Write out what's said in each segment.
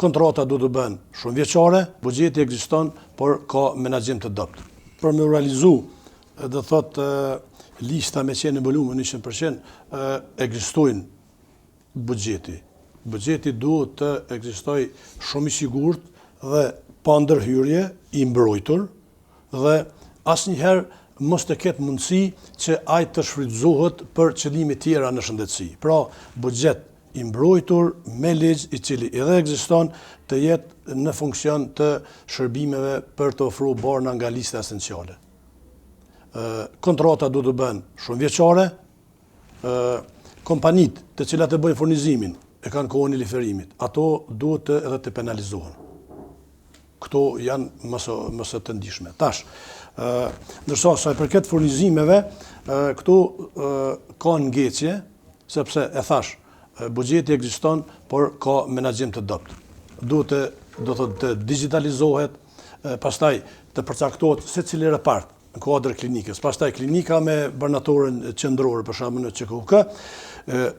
kontrata du të bëhen shumë vjeçare, buxheti ekziston, por ka menaxhim të dobët. Për me realizu, do thot lista me qenë në volumin 100%, ekzistojnë buxheti. Buxheti duhet të ekzistoj shumë i sigurt dhe pa ndërhyrje, i mbrojtur dhe asnjëherë mos të ketë mundësi që ai të shfrytëzohet për qëllime tjera në shëndetësi. Pra, buxhet i mbrojtur me ligj i cili edhe ekziston të jetë në funksion të shërbimeve për të ofruar borna nga lista esenciale. Kontrata duhet të bëhen shumë vjeçare, kompanitë të cilat e bëjnë furnizimin e kanë kohën e liferimit, ato duhet edhe të penalizohen. Këto janë mëse të ndihshme. Tash, ndërsa sa i përket furnizimeve, këtu ka ngecje, sepse e thash, buxheti ekziston, por ka menaxhim të dobët. Do të digitalizohet, pastaj të përcaktohet secili repart në kuadër klinikës. Pastaj klinika me bërnatoren qendrore, për shembull në QKUK,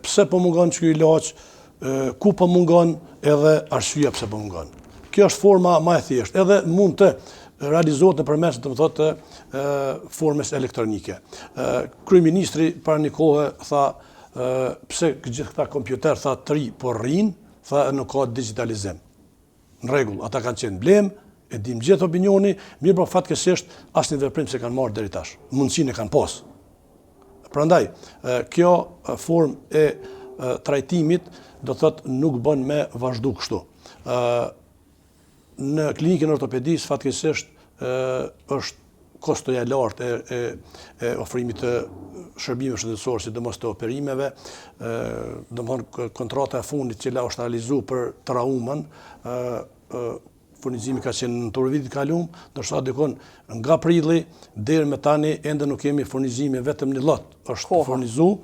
pse po mungon ky ilaç, ku po mungon, edhe arsyeja pse po mungon. Kjo është forma më e thjeshtë, edhe mund të realizohet nëpërmes të formës elektronike. Kryeministri para një kohe tha pse gjithë këta kompjuter tha të ri po rrin, tha nuk ka digitalizim. Në rregull, ata kanë qenë blem, e dim gjithë opinioni, mirë po fatkeqësisht asnjë veprim se kanë marrë deri tash. Mundësinë e kanë pas. Prandaj, kjo formë e trajtimit do thotë nuk bën me vazhdu kështu. Në klinikën ortopedisë fatkeqësisht është kostoja e lartë e ofrimit të shërbimeve shëndetësore, sidomos të operimeve, domthonë kontrata e fundit që është realizuar për traumën, furnizimi ka qenë në tur vitit kalum, ndërsa dikon nga prilli deri me tani ende nuk kemi furnizime, vetëm një lot është furnizuar